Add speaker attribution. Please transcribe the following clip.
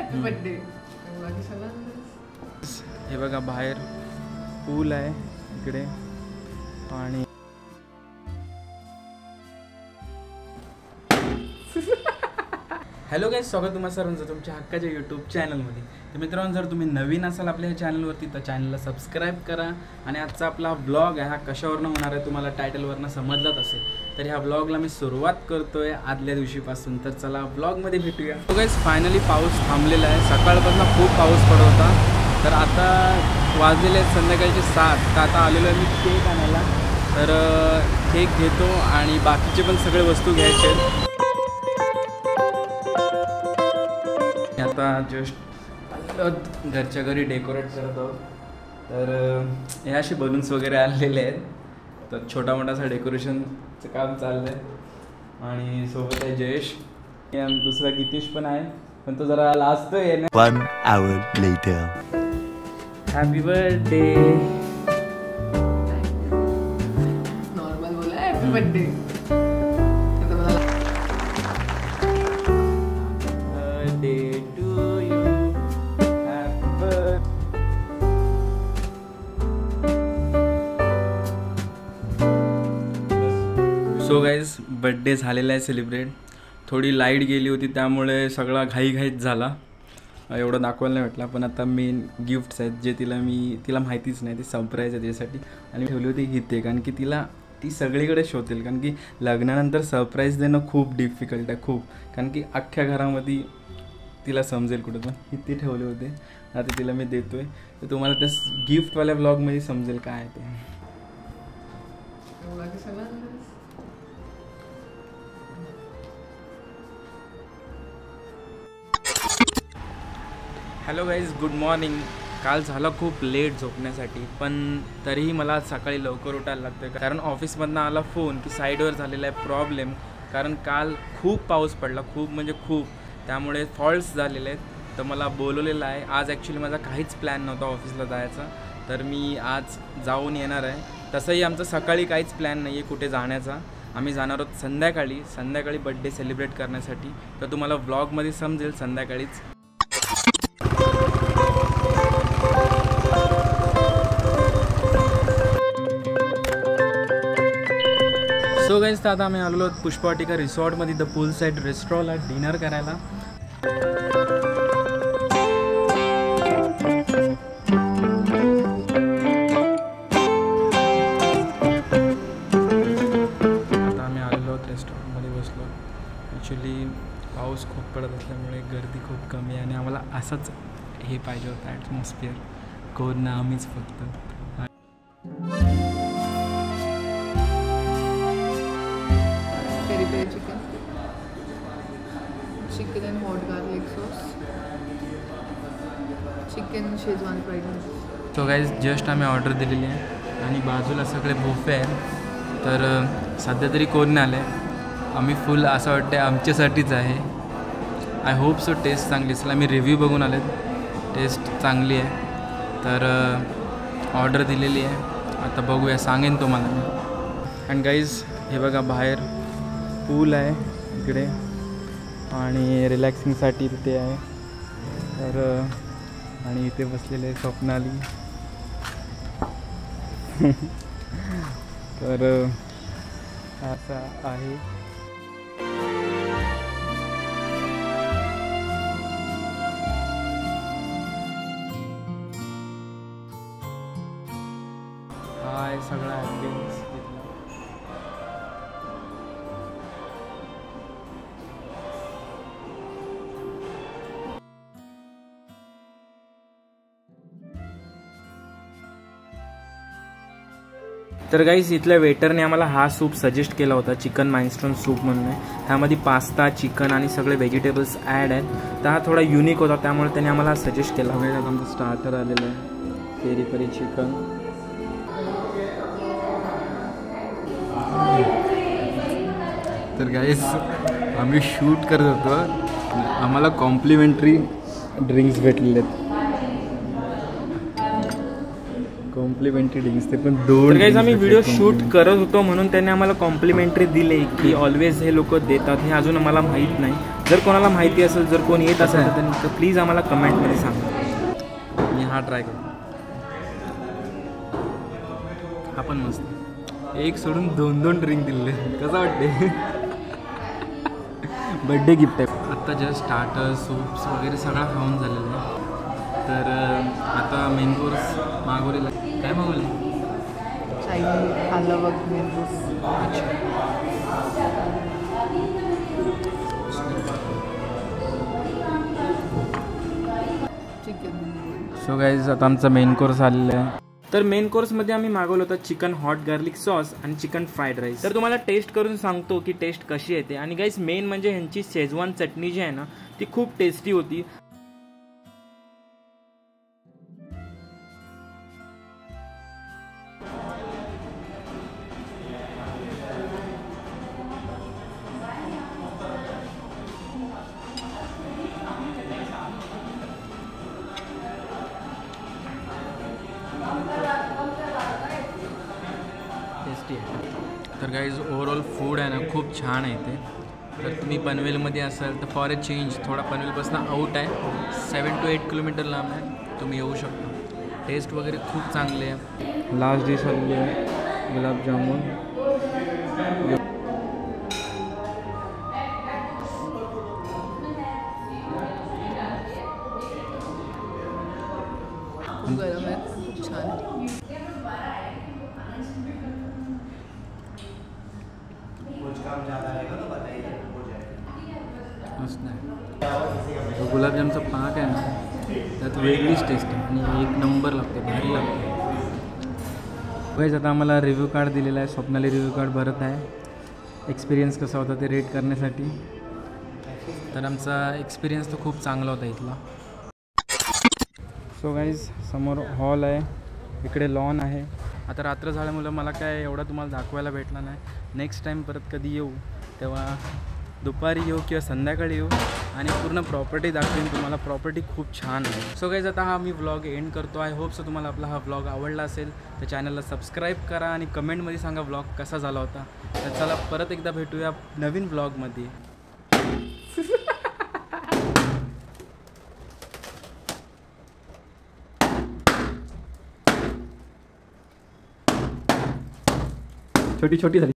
Speaker 1: Happy birthday.
Speaker 2: हे बघा बाहेर पूल आहे इकडे आणि हॅलो गाईज, स्वागत तुम्हा सर्वांचं तुमच्या हक्काच्या यूट्यूब चॅनलमध्ये. तर मित्रांनो, जर तुम्ही नवीन असाल आपल्या चॅनलवरती तर चॅनलला सबस्क्राईब करा. आणि आजचा आपला ब्लॉग आहे हा कशावरनं होणार आहे तुम्हाला टायटलवरनं समजलाच असेल. तर ह्या ब्लॉगला मी सुरुवात करतोय आदल्या दिवशीपासून. तर चला ब्लॉगमध्ये भेटूया. तो गाईज फायनली पाऊस थांबलेला आहे. सकाळपासून खूप पाऊस पडत होता. तर आता वाजलेले आहेत संध्याकाळचे 7. तर आता आलेलो आहे मी केक आणायला. तर केक घेतो आणि बाकीचे पण सगळे वस्तू घ्यायचे आहेत. आता जस्ट घरच्या घरी डेकोरेट करत आहोत. तर हे असे बलून्स वगैरे आणलेले आहेत. तर छोटा मोठासा डेकोरेशनचं काम चाललं आहे. आणि सोबत आहे जयेश, दुसरा गितीश पण आहे, पण तो जरा लाजतोय ना.
Speaker 3: 1 hour later.
Speaker 2: Happy birthday.
Speaker 1: Normal बोला happy birthday.
Speaker 2: So guys, birthday झालेला आहे सेलिब्रेट. थोडी लाईट गेली होती त्यामुळे सगळा घाईघाईत झाला. एवढं दाखवायला नाही भेटला. पण आता मेन गिफ्ट्स आहेत जे तिला माहितीच नाही. ती सरप्राईज आहे त्याच्यासाठी. आणि ठेवली होती हिते, कारण की ती सगळीकडे शोधेल. कारण की लग्नानंतर सरप्राईज देणं खूप डिफिकल्ट आहे, खूप. कारण की अख्ख्या घरामध्ये तिला समजेल कुठं. पण हिते ठेवले होते, आता तिला मी देतोय. तर तुम्हाला त्या गिफ्टवाल्या ब्लॉगमध्ये समजेल काय आहे ते. Hello guys, good morning. काल झालं खूप लेट झोपण्यासाठी, पण तरीही मला सकाळी लवकर उठायला लागतं. कारण ऑफिसमधनं आला फोन की साईडवर झालेला आहे प्रॉब्लेम. कारण काल खूप पाऊस पडला, खूप म्हणजे खूप. त्यामुळे फॉल्ट्स झालेले आहेत. तर मला बोलवलेलं आहे. आज ॲक्च्युली माझा काहीच प्लॅन नव्हता ऑफिसला जायचा. तर मी आज जाऊन येणार आहे. तसंही आमचं सकाळी काहीच प्लॅन नाही आहे कुठे जाण्याचा. आम्ही जाणार आहोत संध्याकाळी बड्डे सेलिब्रेट करण्यासाठी. तर तुम्हाला व्लॉगमध्ये समजेल संध्याकाळीच. सो गाईज, तर आता आम्ही आलेलो आहोत पुष्पवाटिका रिसॉर्टमध्ये द पूल साईड रेस्टॉरंटला डिनर करायला. आता आम्ही आलेलो आहोत रेस्टॉरंटमध्ये बसलो. ॲक्च्युली पाऊस खूप पडत असल्यामुळे गर्दी खूप कमी आहे. आणि आम्हाला असंच हे पाहिजे होतं ॲटमॉस्फिअर. कोण ना आम्हीच फक्त.
Speaker 1: Chicken and hot garlic sauce, chicken Schezwan fried rice.
Speaker 2: तो गाईज जस्ट आम्ही ऑर्डर दिलेली आहे आणि बाजूला सगळे बुफे आहेत. तर सध्या तरी कोण नाही आलं आहे. आम्ही फुल असं वाटतं आमच्यासाठीच आहे. आय होप सो टेस्ट चांगली असेल. आम्ही रिव्ह्यू बघून आले, टेस्ट चांगली आहे. तर ऑर्डर दिलेली आहे. आता बघूया, सांगेन तुम्हाला मी. आणि गाईज हे बघा बाहेर पूल आहे इकडे आणि रिलॅक्सिंगसाठी तिथे आहे. तर आणि इथे बसलेले स्वप्नाली. तर असं आहे. हाय सगळा ॲम्बियन्स इथला. तर गाईज, इथल्या वेटरने आम्हाला हा सूप सजेस्ट केला होता, चिकन माइनस्टोन सूप म्हणून आहे. ह्यामध्ये पास्ता, चिकन आणि सगळे व्हेजिटेबल्स ॲड आहेत. तर हा थोडा युनिक होता, त्यामुळे त्याने आम्हाला सजेस्ट केला. वेळात आमचं स्टार्टर आलेलं आहे, पेरी पेरी चिकन. तर गाईज, आम्ही शूट करत होतो, आम्हाला कॉम्प्लिमेंटरी ड्रिंक्स भेटलेले आहेत. कॉम्प्लिमेंटरी ड्रिंक्स ते पण 2. गाईज, आम्ही व्हिडिओ शूट करत होतो म्हणून त्यांनी आम्हाला कॉम्प्लिमेंटरी दिले की ऑलवेज हे लोक देतात. हे अजून आम्हाला माहीत नाही. जर कोणाला माहिती असेल, जर कोण येत असेल तर त्यांनी तर प्लीज आम्हाला कमेंटमध्ये सांगा. मी हा ट्राय करतो. हा पण मस्त. एक सोडून 2 ड्रिंक दिले. कसं वाटते? बड्डे गिफ्ट आहे. आत्ता जस्ट स्टार्टर सूप्स वगैरे सगळं खाऊन झालेलं आहे. तर आता मेन कोर्स मागवलेला. काय मागवलं?
Speaker 1: चायनीज आलं बघ मेनूस. चिकन.
Speaker 2: सो गाईज आता आमचा मेन कोर्स आलेला आहे. तर मेन कोर्समध्ये आम्ही मागवलं होतं चिकन हॉट गार्लिक सॉस आणि चिकन फ्राईड राईस. तर तुम्हाला टेस्ट करून सांगतो की टेस्ट कशी येते. आणि गाईज मेन म्हणजे ह्यांची शेजवान चटणी जी आहे ना ती खूप टेस्टी होती. टेस्टी आहे. तर गाईज ओव्हरऑल फूड आहे ना खूप छान आहे ते. तर तुम्ही पनवेलमध्ये असाल तर फॉर अ चेंज थोडा पनवेलपासून आऊट आहे, 7 to 8 किलोमीटर लांब आहे, तुम्ही येऊ शकता. टेस्ट वगैरे खूप चांगले आहे. लास्ट डिश आलेली आहे गुलाबजामुन.
Speaker 1: खूप गरम आहे, खूप छान आहे.
Speaker 2: मस्त आहे. तो गुलाबजामचा पाक आहे ना त्यात वेगळीच टेस्ट आहे आणि एक नंबर लागते, भारी लागते. गाईज आता आम्हाला रिव्ह्यू कार्ड दिलेला आहे. स्वप्नाली रिव्ह्यू कार्ड भरत आहे एक्सपिरियन्स कसा होता ते रेट करण्यासाठी. तर आमचा एक्सपिरियन्स तर खूप चांगला होता इथला. सो गाईज समोर हॉल आहे, इकडे लॉन आहे. आता रात्र झाल्यामुळं मला काय एवढा तुम्हाला दाखवायला भेटला नाही. नेक्स्ट टाईम परत कधी येऊ तेव्हा दुपारी येऊ किंवा संध्याकाळी येऊ आणि पूर्ण प्रॉपर्टी दाखवेन तुम्हाला. प्रॉपर्टी खूप छान आहे. सो गाईज आता हा मी व्लॉग एंड करतो. आय होप सो तुम्हाला आपला हा व्लॉग आवडला असेल तर चॅनलला सबस्क्राईब करा आणि कमेंटमध्ये सांगा व्लॉग कसा झाला होता. तर चला परत एकदा भेटूया नवीन व्लॉगमध्ये. छोटी छोटी झाली.